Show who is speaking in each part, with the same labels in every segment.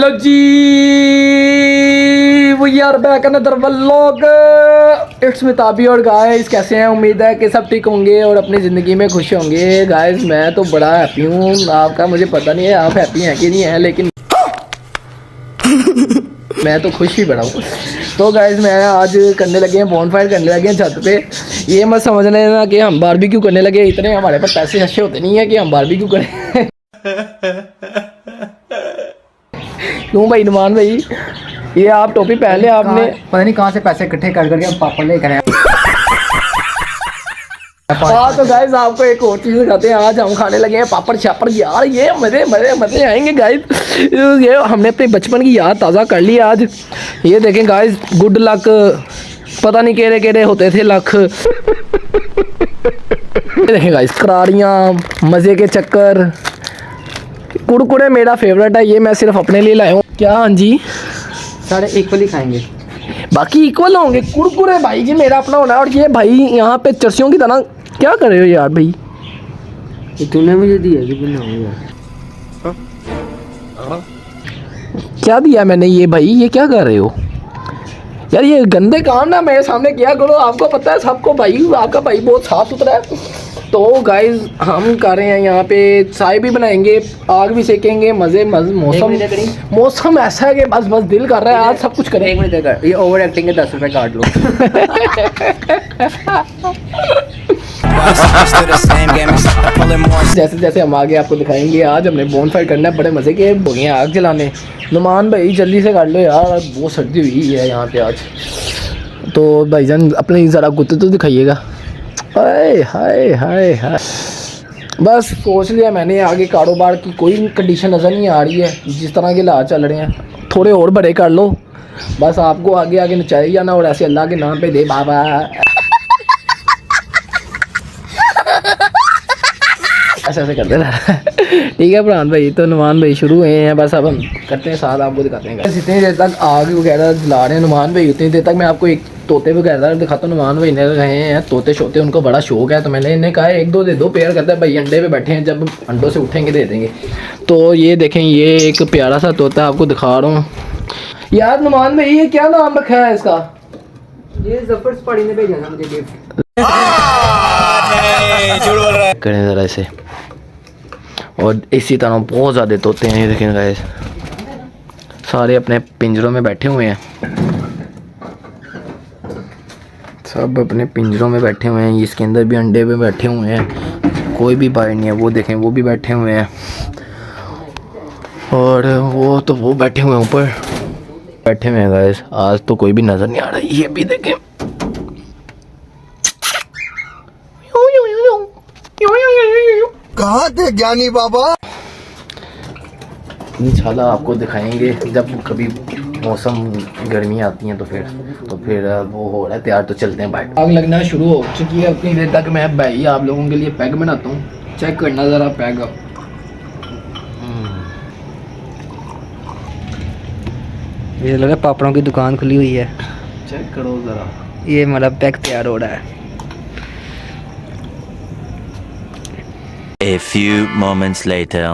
Speaker 1: Hello जी, we are back another vlog. It's me Tabi और guys कैसे हैं? उम्मीद है कि सब ठीक होंगे और अपनी ज़िंदगी में खुश होंगे। गाइस मैं तो बड़ा हैप्पी हूँ, आपका मुझे पता नहीं है आप हैप्पी हैं कि नहीं हैं, लेकिन मैं तो खुश ही बड़ा हूँ। तो गाइस मैं आज करने लगे हैं बॉनफायर करने लगे हैं छत पे। ये मत समझ लेना कि हम बारबेक्यू करने लगे, इतने हमारे पास पैसे अच्छे होते नहीं है कि हम बारबेक्यू करें। क्यों भाई नुमान भाई, ये आप टोपी पहन ले आपने,
Speaker 2: पता नहीं कहाँ से पैसे इकट्ठे कर करके हम पापड़ लेकर आए।
Speaker 1: हाँ तो गाइस आपको एक और चीज़ दिखाते हैं। आज हम खाने लगे हैं पापड़ छापड़। यार ये मजे मजे मजे आएंगे गाइस। ये हमने अपने बचपन की याद ताज़ा कर ली आज। ये देखें गाइस, गुड लक, पता नहीं केड़े केड़े होते थे लक। ये देखें गाइस, करारियाँ, मज़े के चक्कर, कुरकुरे मेरा फेवरेट है। ये मैं सिर्फ अपने लिए लाया हूँ। क्या? हाँ जी,
Speaker 2: सारे इक्वली खाएंगे,
Speaker 1: बाकी इक्वल होंगे। कुरकुरे भाई जी मेरा अपना होना है। और ये भाई यहाँ पे चर्सियों की तरह क्या कर रहे हो यार भाई?
Speaker 2: ये तूने मुझे दिया कि बनाऊंगा।
Speaker 1: क्या दिया मैंने? ये भाई ये क्या कर रहे हो यार? ये गंदे काम ना मेरे सामने किया करो। आपको पता है सबको भाई, आपका भाई बहुत साफ सुथरा है। तो गाइज हम कर रहे हैं यहाँ पे चाय भी बनाएंगे, आग भी सेकेंगे, मज़े मौसम ऐसा है कि बस बस दिल कर रहा है आज सब कुछ करें।
Speaker 2: 1 मिनट देकर ये ओवर एक्टिंग के 10 रुपए काट लो।
Speaker 1: जैसे जैसे हम आगे आपको दिखाएंगे। आज हमने बोनफायर करना है, बड़े मज़े के हो गए हैं आग जलाने। नुमान भाई जल्दी से कर लो यार, बहुत सर्दी हुई है यहाँ पे आज। तो भाईजान अपने ज़रा कुत्ते तो दिखाइएगा। हाय हाय हाय हाय, बस सोच लिया मैंने आगे कारोबार की कोई कंडीशन नज़र नहीं आ रही है। जिस तरह के हालात चल रहे हैं थोड़े और बड़े कर लो, बस आपको आगे आगे नचाई जाना और ऐसे अल्लाह के नाम पे दे बाबा। ऐसे ऐसे करते रह। ठीक है प्रांत भाई, तो नुमान भाई शुरू हुए हैं, बस अब हम करते हैं साथ आपको दिखाते हैं। बस इतनी देर तक आग वगैरह जला रहे हैं नुमान भाई, उतनी देर तक मैं आपको एक तोते वगैरह दिखाता हूँ। नुमान भाई ने रहे हैं तोते शोते, उनको बड़ा शौक है। तो मैंने इन्हें कहा एक दो दे दो, पेयर करता है भाई, अंडे पे बैठे हैं, जब अंडों से उठेंगे दे देंगे। तो ये देखें, ये एक प्यारा सा तोता आपको दिखा रहा हूँ। यार नुमान भाई ये क्या नाम रखा है इसका?
Speaker 2: ये जफर पड़ी ने भेजा था मुझे गिफ्ट।
Speaker 1: करें ज़रा ऐसे, और इसी तरह बहुत ज़्यादा तोते हैं। ये देखें गाइस, सारे अपने पिंजरों में बैठे हुए हैं, सब अपने पिंजरों में बैठे हुए हैं। इसके अंदर भी अंडे पे बैठे हुए हैं, कोई भी बाहर नहीं है। वो देखें वो भी बैठे हुए हैं, और वो बैठे हुए हैं ऊपर बैठे हुए हैं गाइस। आज तो कोई भी नज़र नहीं आ रहा। ये भी देखें,
Speaker 3: कहाँ थे ज्ञानी बाबा?
Speaker 1: इंशाल्लाह आपको दिखाएंगे जब कभी मौसम गर्मी आती हैं तो फिर वो हो रहा है तैयार। तो चलते हैं बाइक। आग लगना शुरू हो चुकी है। उतनी देर तक मैं भाई आप लोगों के लिए पैग बनाता हूँ, चेक करना ज़रा पैग।
Speaker 2: ये लगा पापड़ों की दुकान खुली हुई है,
Speaker 1: चेक करो ज़रा।
Speaker 2: ये मतलब पैक तैयार हो रहा है।
Speaker 4: A few moments later.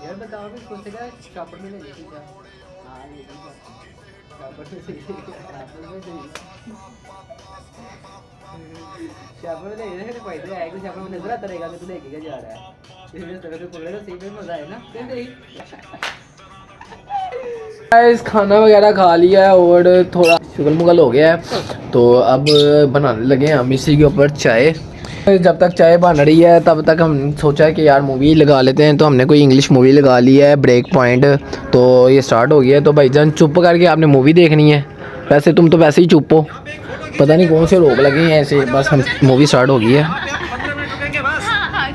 Speaker 2: यार बताओ कि सोचेगा पापड़ में ले लेती क्या? हाँ ये पापड़ में सही, पापड़ में सही, पापड़ में ले रहे हैं। पहले आएगा पापड़ में नजर आता रहेगा कि तू लेके जा रहा है, इसमें तरह से पकड़े तो सही में मजा है ना।
Speaker 1: गाइस खाना वगैरह खा लिया है और थोड़ा शुगल मुगल हो गया है। तो अब बनाने लगे हैं हम इसी के ऊपर चाय। जब तक चाय बन रही है तब तक हम सोचा है कि यार मूवी लगा लेते हैं। तो हमने कोई इंग्लिश मूवी लगा ली है, ब्रेक पॉइंट। तो ये स्टार्ट हो गया है। तो भाईजान चुप करके आपने मूवी देखनी है। वैसे तुम तो वैसे ही चुप हो, पता नहीं कौन से रोक लगे हैं ऐसे। बस हम मूवी स्टार्ट हो गई है।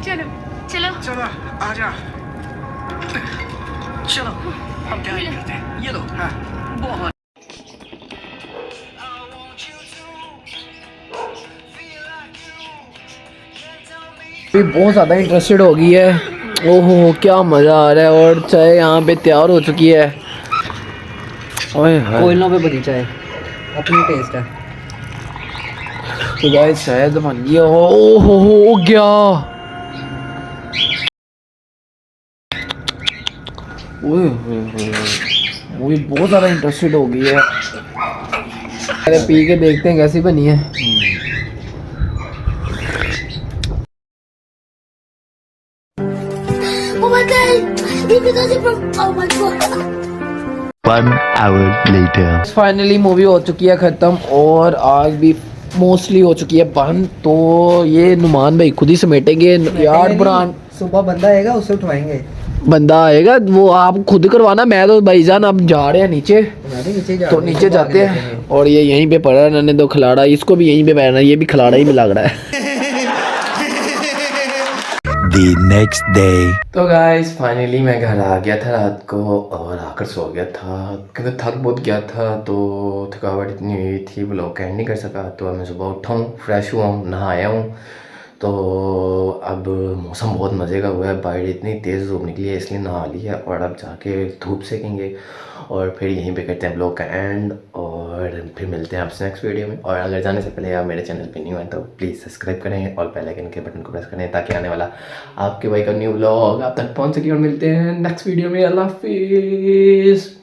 Speaker 5: चलो चलो चलो आजा।
Speaker 3: हम क्या ही करते हैं, ये लो। हाँ, बहुत
Speaker 1: भी बहुत ज़्यादा इंटरेस्टेड हो गई है। ओहो क्या मज़ा आ रहा है। और चाय यहाँ पे तैयार हो चुकी है। ओए हाय।
Speaker 2: कोयलों पे बनी चाय, अपनी टेस्ट है।
Speaker 1: तो गाइस शायद बन गया हो गया। ओए वो भी बहुत ज़्यादा इंटरेस्टेड हो गई है। अरे पी के देखते हैं कैसी बनी है।
Speaker 5: Oh my god! You can see from. Oh my god!
Speaker 4: 1 hour later.
Speaker 1: Finally movie हो चुकी है ख़त्म और आग भी मोस्टली हो चुकी है बंद। तो ये नुमान भाई खुद ही समेटेंगे यार। बुरान
Speaker 2: सुबह बंदा आएगा, उससे उठवाएंगे।
Speaker 1: बंदा आएगा वो आप खुद करवाना। मैं तो भाईजान अब जा रहे हैं नीचे,
Speaker 2: मैं भी नीचे जा
Speaker 1: तो नीचे जाते हैं। और ये यहीं पे पड़ा है, मैंने तो खिलाड़ा इसको भी यहीं पे बैठना, ये भी खिलाड़ा ही में लग रहा है।
Speaker 4: The next day.
Speaker 1: तो गाइस फाइनली मैं घर आ गया था रात को और आकर सो गया था क्योंकि थक बहुत गया था। तो थकावट इतनी हुई थी ब्लॉग एंड नहीं कर सका। तो अब मैं सुबह उठा हूँ, फ्रेश हुआ हूँ, नहाया हूँ। तो अब मौसम बहुत मज़े का हुआ है, बाहर इतनी तेज़ धूप निकली है इसलिए नहा लिया। और अब जाके धूप सेकेंगे और फिर यहीं पे करते हैं ब्लॉग का एंड। और फिर मिलते हैं आपसे नेक्स्ट वीडियो में। और अगर जाने से पहले आप मेरे चैनल पे न्यू हैं तो प्लीज़ सब्सक्राइब करें और बेल आइकन के बटन को प्रेस करें ताकि आने वाला आपके भाई का न्यू ब्लॉग आप तक पहुँच सके। और मिलते हैं नेक्स्ट वीडियो में। अल्लाह हाफिज़।